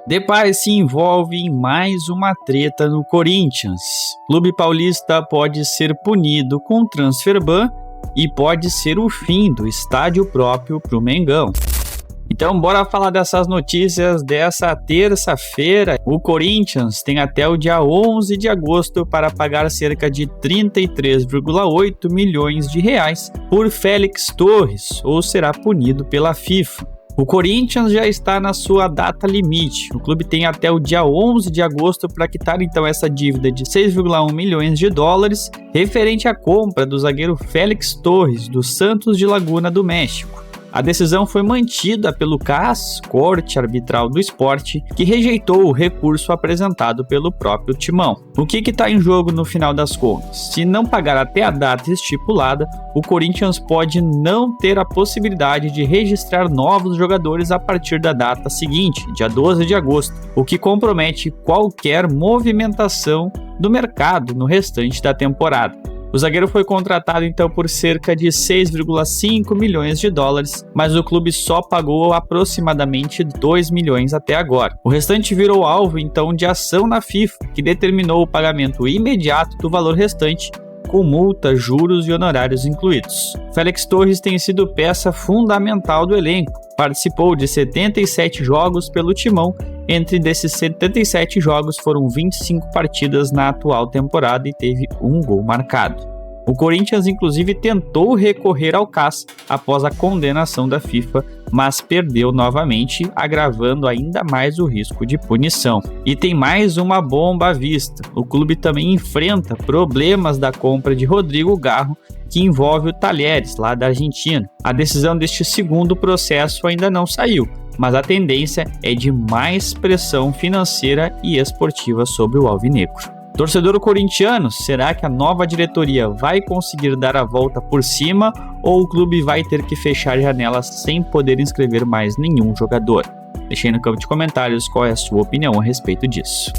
Depay se envolve em mais uma treta no Corinthians. Clube paulista pode ser punido com transfer ban e pode ser o fim do estádio próprio para o Mengão. Então, bora falar dessas notícias dessa terça-feira. O Corinthians tem até o dia 11 de agosto para pagar cerca de 33,8 milhões de reais por Félix Torres, ou será punido pela FIFA. O Corinthians já está na sua data limite. O clube tem até o dia 11 de agosto para quitar então essa dívida de 6,1 milhões de dólares referente à compra do zagueiro Félix Torres do Santos de Laguna do México. A decisão foi mantida pelo CAS, Corte Arbitral do Esporte, que rejeitou o recurso apresentado pelo próprio Timão. O que está em jogo no final das contas? Se não pagar até a data estipulada, o Corinthians pode não ter a possibilidade de registrar novos jogadores a partir da data seguinte, dia 12 de agosto, o que compromete qualquer movimentação do mercado no restante da temporada. O zagueiro foi contratado então por cerca de 6,5 milhões de dólares, mas o clube só pagou aproximadamente 2 milhões até agora. O restante virou alvo então de ação na FIFA, que determinou o pagamento imediato do valor restante, com multa, juros e honorários incluídos. Félix Torres tem sido peça fundamental do elenco. Participou de 77 jogos pelo Timão. Entre desses 77 jogos foram 25 partidas na atual temporada e teve um gol marcado. O Corinthians inclusive tentou recorrer ao CAS após a condenação da FIFA, mas perdeu novamente, agravando ainda mais o risco de punição. E tem mais uma bomba à vista. O clube também enfrenta problemas da compra de Rodrigo Garro, que envolve o Talheres, lá da Argentina. A decisão deste segundo processo ainda não saiu, mas a tendência é de mais pressão financeira e esportiva sobre o alvinegro. Torcedor corintiano, será que a nova diretoria vai conseguir dar a volta por cima ou o clube vai ter que fechar janelas sem poder inscrever mais nenhum jogador? Deixe aí no campo de comentários qual é a sua opinião a respeito disso.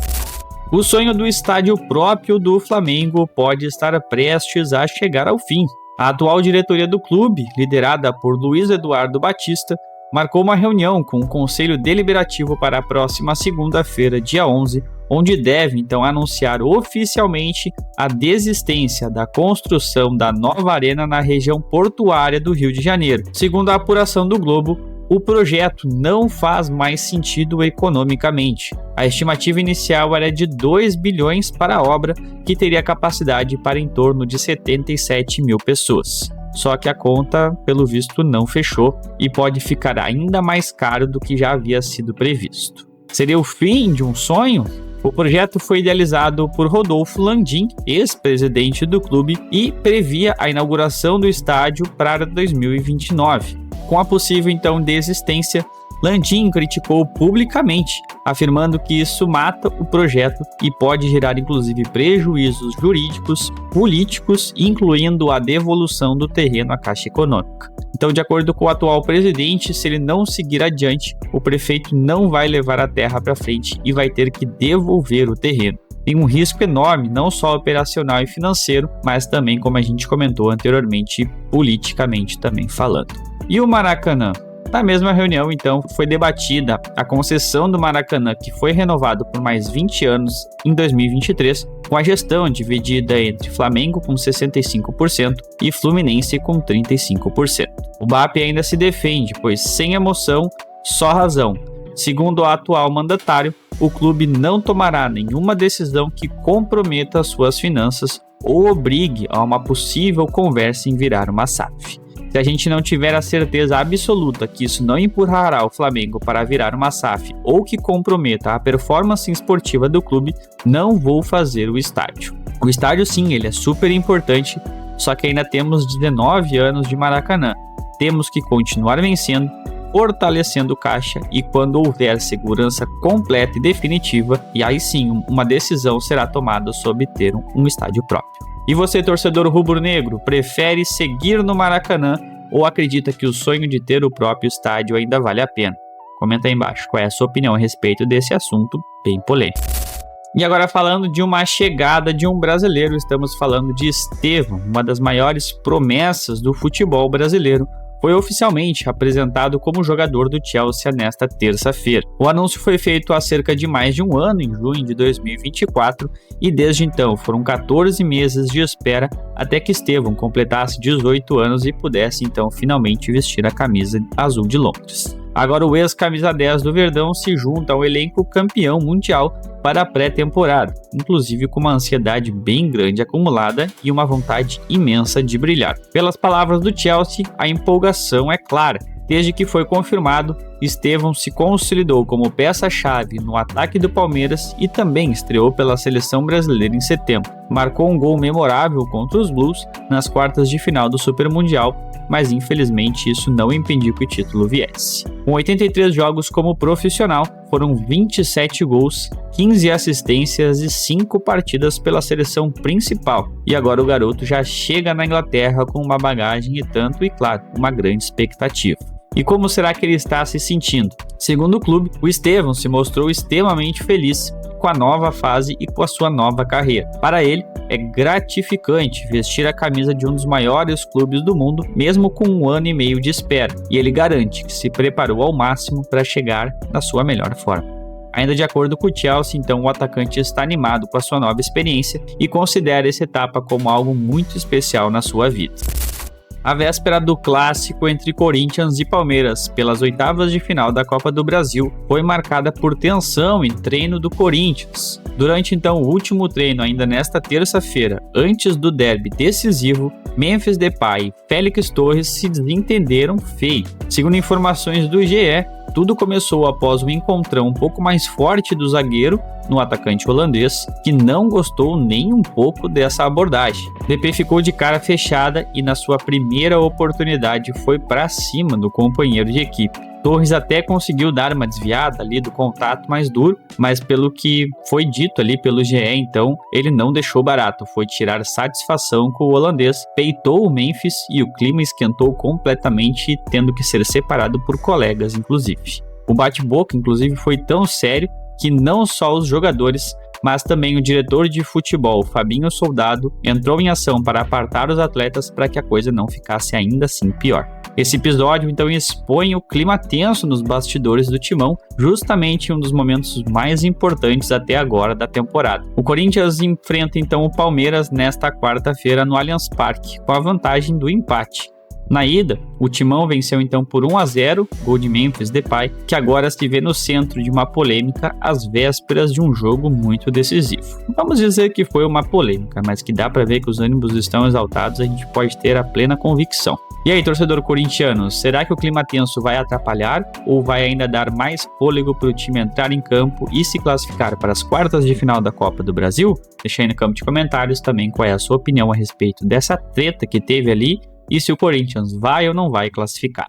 O sonho do estádio próprio do Flamengo pode estar prestes a chegar ao fim. A atual diretoria do clube, liderada por Luiz Eduardo Batista, marcou uma reunião com o Conselho Deliberativo para a próxima segunda-feira, dia 11, onde deve então anunciar oficialmente a desistência da construção da nova arena na região portuária do Rio de Janeiro. Segundo a apuração do Globo, o projeto não faz mais sentido economicamente. A estimativa inicial era de 2 bilhões para a obra, que teria capacidade para em torno de 77 mil pessoas. Só que a conta, pelo visto, não fechou e pode ficar ainda mais caro do que já havia sido previsto. Seria o fim de um sonho? O projeto foi idealizado por Rodolfo Landim, ex-presidente do clube, e previa a inauguração do estádio para 2029. Com a possível, então, desistência, Landim criticou publicamente, afirmando que isso mata o projeto e pode gerar, inclusive, prejuízos jurídicos, políticos, incluindo a devolução do terreno à Caixa Econômica. Então, de acordo com o atual presidente, se ele não seguir adiante, o prefeito não vai levar a terra para frente e vai ter que devolver o terreno. Tem um risco enorme, não só operacional e financeiro, mas também, como a gente comentou anteriormente, politicamente também falando. E o Maracanã? Na mesma reunião, então, foi debatida a concessão do Maracanã, que foi renovado por mais 20 anos em 2023, com a gestão dividida entre Flamengo com 65% e Fluminense com 35%. O BAP ainda se defende, pois sem emoção, só razão. Segundo o atual mandatário, o clube não tomará nenhuma decisão que comprometa suas finanças ou obrigue a uma possível conversa em virar uma SAF. Se a gente não tiver a certeza absoluta que isso não empurrará o Flamengo para virar uma SAF ou que comprometa a performance esportiva do clube, não vou fazer o estádio. O estádio sim, ele é super importante, só que ainda temos 19 anos de Maracanã. Temos que continuar vencendo, fortalecendo o caixa e quando houver segurança completa e definitiva, e aí sim uma decisão será tomada sobre ter um estádio próprio. E você, torcedor rubro-negro, prefere seguir no Maracanã ou acredita que o sonho de ter o próprio estádio ainda vale a pena? Comenta aí embaixo qual é a sua opinião a respeito desse assunto bem polêmico. E agora falando de uma chegada de um brasileiro, estamos falando de Estevão, uma das maiores promessas do futebol brasileiro. foi oficialmente apresentado como jogador do Chelsea nesta terça-feira. O anúncio foi feito há cerca de mais de um ano, em junho de 2024, e desde então foram 14 meses de espera até que Estevão completasse 18 anos e pudesse então finalmente vestir a camisa azul de Londres. Agora o ex-camisa 10 do Verdão se junta ao elenco campeão mundial para a pré-temporada, inclusive com uma ansiedade bem grande acumulada e uma vontade imensa de brilhar. Pelas palavras do Chelsea, a empolgação é clara. Desde que foi confirmado, Estevão se consolidou como peça-chave no ataque do Palmeiras e também estreou pela seleção brasileira em setembro. Marcou um gol memorável contra os Blues nas quartas de final do Super Mundial, mas infelizmente isso não impediu que o título viesse. Com 83 jogos como profissional, foram 27 gols, 15 assistências e 5 partidas pela seleção principal. E agora o garoto já chega na Inglaterra com uma bagagem e tanto, e claro, uma grande expectativa. E como será que ele está se sentindo? Segundo o clube, o Estevão se mostrou extremamente feliz com a nova fase e com a sua nova carreira. Para ele, é gratificante vestir a camisa de um dos maiores clubes do mundo, mesmo com um ano e meio de espera, e ele garante que se preparou ao máximo para chegar na sua melhor forma. Ainda de acordo com o Chelsea, então o atacante está animado com a sua nova experiência e considera essa etapa como algo muito especial na sua vida. A véspera do clássico entre Corinthians e Palmeiras pelas oitavas de final da Copa do Brasil foi marcada por tensão em treino do Corinthians. Durante então o último treino, ainda nesta terça-feira, antes do derby decisivo, Memphis Depay e Félix Torres se desentenderam feio. Segundo informações do GE, tudo começou após um encontrão um pouco mais forte do zagueiro no atacante holandês, que não gostou nem um pouco dessa abordagem. DP ficou de cara fechada e na sua primeira oportunidade foi para cima do companheiro de equipe. Torres até conseguiu dar uma desviada ali do contato mais duro, mas pelo que foi dito ali pelo GE, então, ele não deixou barato, foi tirar satisfação com o holandês, peitou o Memphis e o clima esquentou completamente, tendo que ser separado por colegas, inclusive. O bate-boca, inclusive, foi tão sério que não só os jogadores, mas também o diretor de futebol, Fabinho Soldado, entrou em ação para apartar os atletas para que a coisa não ficasse ainda assim pior. Esse episódio então expõe o clima tenso nos bastidores do Timão, justamente em um dos momentos mais importantes até agora da temporada. O Corinthians enfrenta então o Palmeiras nesta quarta-feira no Allianz Parque, com a vantagem do empate. Na ida, o Timão venceu então por 1-0, gol de Memphis Depay, que agora se vê no centro de uma polêmica às vésperas de um jogo muito decisivo. Vamos dizer que foi uma polêmica, mas que dá para ver que os ânimos estão exaltados, a gente pode ter a plena convicção. E aí, torcedor corintiano, será que o clima tenso vai atrapalhar ou vai ainda dar mais fôlego para o time entrar em campo e se classificar para as quartas de final da Copa do Brasil? Deixa aí no campo de comentários também qual é a sua opinião a respeito dessa treta que teve ali e se o Corinthians vai ou não vai classificar.